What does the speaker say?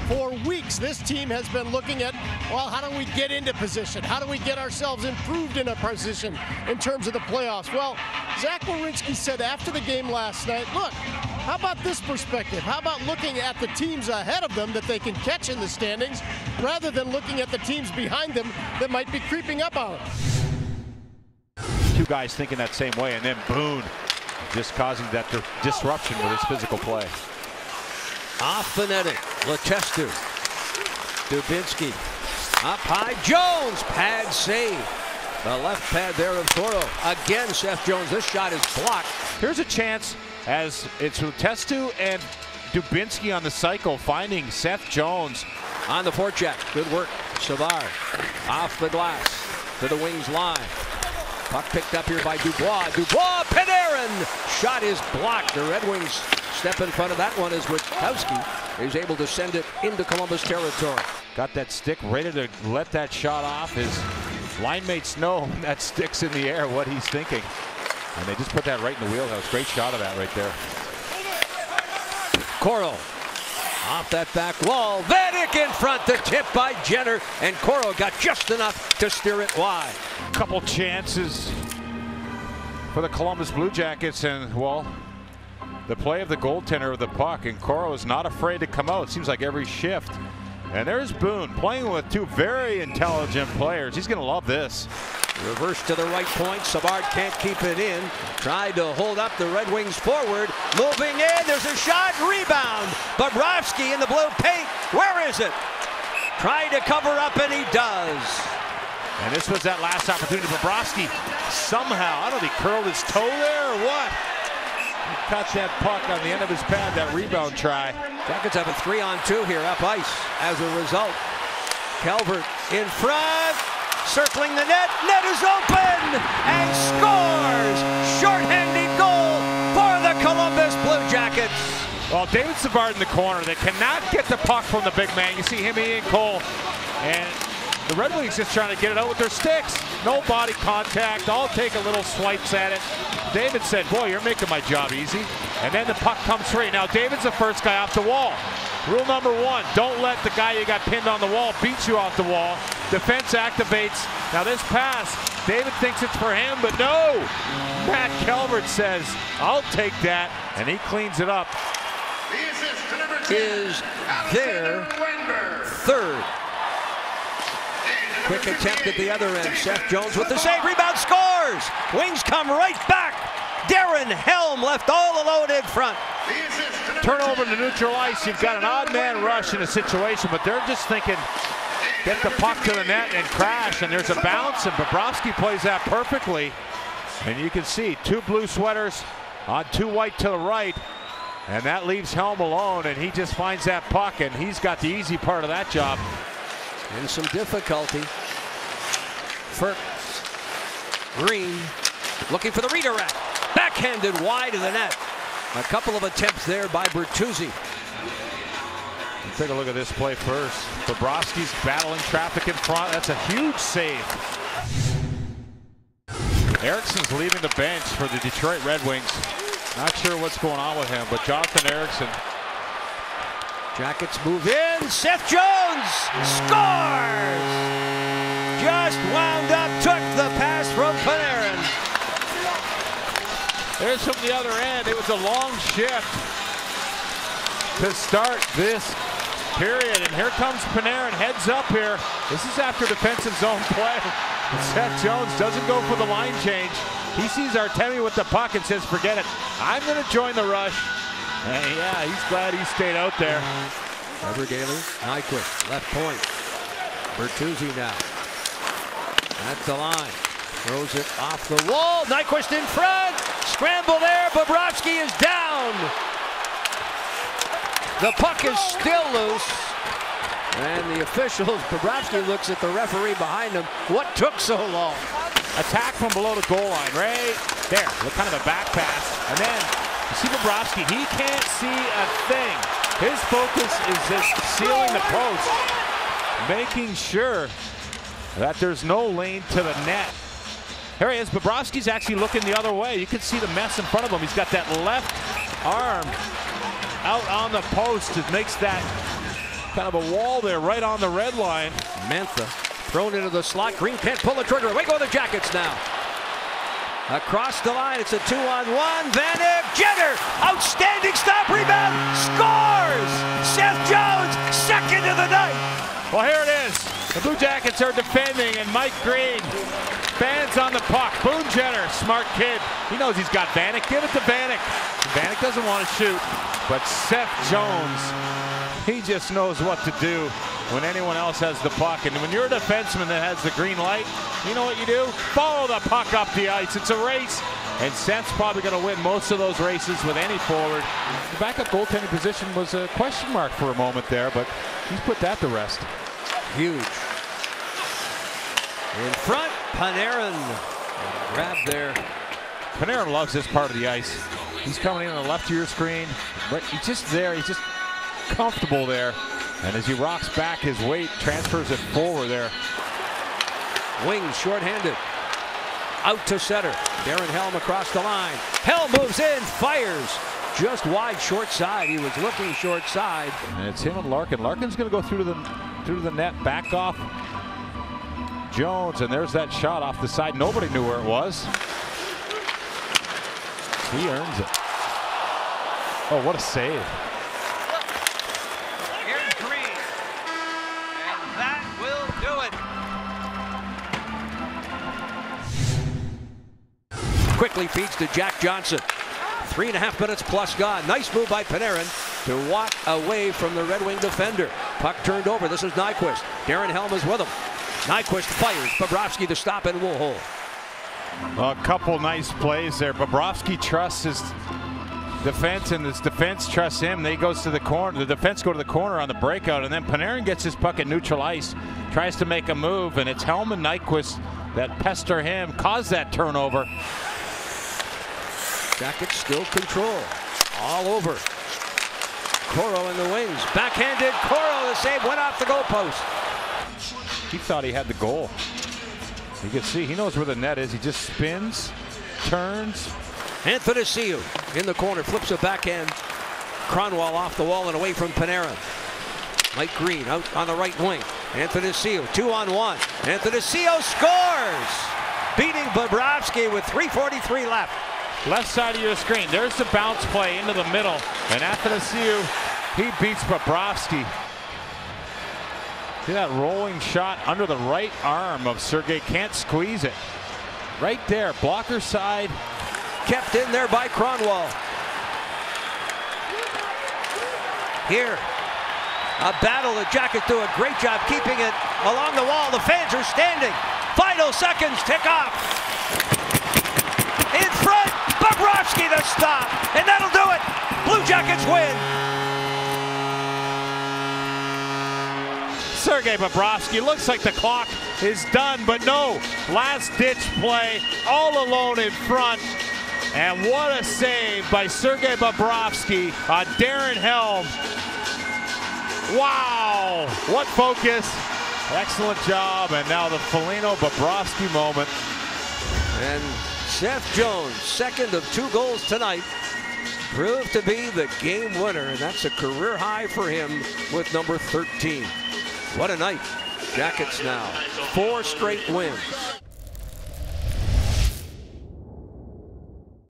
For weeks, this team has been looking at, well, how do we get into position? How do we get ourselves improved in a position in terms of the playoffs? Well, Zach Werenski said after the game last night, look, how about this perspective? How about looking at the teams ahead of them that they can catch in the standings rather than looking at the teams behind them that might be creeping up on them? Two guys thinking that same way, and then Boone just causing that disruption with his physical play. Off the netting, Letestu, Dubinsky, up high, Jones, pad save. The left pad there of Coro. Again, Seth Jones, this shot is blocked. Here's a chance as it's Letestu and Dubinsky on the cycle, finding Seth Jones. On the forecheck, good work, Savard. Off the glass, to the wings line. Puck picked up here by Dubois. Dubois, Panarin! Shot is blocked. The Red Wings step in front of that one as Witkowski is able to send it into Columbus territory. Got that stick ready to let that shot off. His line mates know that stick's in the air, what he's thinking. And they just put that right in the wheelhouse. Great shot of that right there. Coro off that back wall. Vanek in front. The tip by Jenner. And Coro got just enough to steer it wide. Couple chances for the Columbus Blue Jackets, and well, the play of the goaltender of the puck, and Coro is not afraid to come out. It seems like every shift. And there's Boone playing with two very intelligent players. He's going to love this. Reverse to the right point. Savard can't keep it in. Tried to hold up the Red Wings forward. Moving in. There's a shot. Rebound. Bobrovsky in the blue paint. Where is it? Trying to cover up, and he does. And this was that last opportunity. Bobrovsky somehow, I don't know if he curled his toe there or what. He caught that puck on the end of his pad, that rebound try. Jackets have a 3-on-2 here up ice as a result. Calvert in front, circling the net. Net is open and scores! Short-handed goal for the Columbus Blue Jackets. Well, David Savard in the corner. They cannot get the puck from the big man. You see him, Ian Cole, and the Red Wings just trying to get it out with their sticks. No body contact. I'll take a little swipes at it. David said, boy, you're making my job easy. And then the puck comes free. Now, David's the first guy off the wall. Rule number one, don't let the guy you got pinned on the wall beat you off the wall. Defense activates. Now, this pass, David thinks it's for him, but no. Matt Calvert says, I'll take that, and he cleans it up. Is their third. Quick attempt at the other end. Seth Jones with the save. Rebound, scores! Wings come right back. Darren Helm left all alone in front. Turnover to neutral ice. You've got an odd man rush in a situation, but they're just thinking, get the puck to the net and crash. And there's a bounce, and Bobrovsky plays that perfectly. And you can see two blue sweaters on two white to the right. And that leaves Helm alone, and he just finds that puck, and he's got the easy part of that job. In some difficulty. Ferk. Green looking for the redirect. Backhanded wide of the net. A couple of attempts there by Bertuzzi. Take a look at this play first. Bobrovsky's battling traffic in front. That's a huge save. Eriksson's leaving the bench for the Detroit Red Wings. Not sure what's going on with him, but Jonathan Ericsson. Jackets move in. Seth Jones scores! Just wound up, took the pass from Panarin. There's from the other end. It was a long shift to start this period. And here comes Panarin, heads up here. This is after defensive zone play. And Seth Jones doesn't go for the line change. He sees Artemi with the puck and says, forget it. I'm going to join the rush. And yeah, he's glad he stayed out there. Trevor Daley, Nyquist, left point. Bertuzzi now. At the line. Throws it off the wall. Nyquist in front. Scramble there. Bobrovsky is down. The puck is still loose. And the officials, Bobrovsky looks at the referee behind him. What took so long? Attack from below the goal line, right there. Look, kind of a back pass. And then you see Bobrovsky, he can't see a thing. His focus is just sealing the post, making sure that there's no lane to the net. Here he is. Bobrovsky's actually looking the other way. You can see the mess in front of him. He's got that left arm out on the post. It makes that Kind of a wall there right on the red line. Mantha thrown into the slot. Green can't pull the trigger. Away go the Jackets now. Across the line, it's a 2-on-1. Vanek, Jenner, outstanding stop, rebound, scores! Seth Jones, second of the night. Well, here it is. The Blue Jackets are defending, and Mike Green fans on the puck. Boone Jenner, smart kid. He knows he's got Vanek. Give it to Vanek. Vanek doesn't want to shoot, but Seth Jones, he just knows what to do when anyone else has the puck. And when you're a defenseman that has the green light, you know what you do? Follow the puck up the ice. It's a race. And Seth's probably going to win most of those races with any forward. The backup goaltending position was a question mark for a moment there, but he's put that to rest. Huge. In front, Panarin. Grab there. Panarin loves this part of the ice. He's coming in on the left of your screen, but he's just there. He's just comfortable there. And as he rocks back, his weight transfers it forward there. Wings shorthanded. Out to center. Darren Helm across the line. Helm moves in, fires. Just wide short side. He was looking short side. And it's him and Larkin. Larkin's going to go through to the net, back off Jones, and there's that shot off the side. Nobody knew where it was. He earns it. Oh, what a save. Here's Green. And that will do it. Quickly feeds to Jack Johnson. 3.5 minutes plus gone. Nice move by Panarin to walk away from the Red Wing defender. Puck turned over. This is Nyquist. Darren Helm is with him. Nyquist fires. Bobrovsky to stop and will hold. A couple nice plays there. Bobrovsky trusts his defense, and his defense trusts him. Then he goes to the corner. The defense go to the corner on the breakout, and then Panarin gets his puck at neutral ice, tries to make a move, and it's Helm and Nyquist that pester him, cause that turnover. Jackets still control. All over. Coro in the wings. Backhanded. Coro, the save went off the goalpost. He thought he had the goal. You can see he knows where the net is. He just spins, turns. Athanasiou in the corner, flips a backhand. Kronwall off the wall and away from Panarin. Mike Green out on the right wing. Athanasiou 2-on-1. Athanasiou scores! Beating Bobrovsky with 3:43 left. Left side of your screen. There's the bounce play into the middle. And Athanasiou, he beats Bobrovsky. See that rolling shot under the right arm of Sergei. Can't squeeze it. Right there, blocker side. Kept in there by Kronwall. Here, a battle. The Jackets do a great job keeping it along the wall. The fans are standing. Final seconds tick off. In front, Bobrovsky the stop, and that'll do it. Blue Jackets win. Sergei Bobrovsky, looks like the clock is done, but no. Last-ditch play, all alone in front. And what a save by Sergei Bobrovsky on Darren Helm. Wow, what focus. Excellent job, and now the Foligno-Bobrovsky moment. And Seth Jones, second of 2 goals tonight, proved to be the game winner, and that's a career high for him with number 13. What a night. Jackets now 4 straight wins.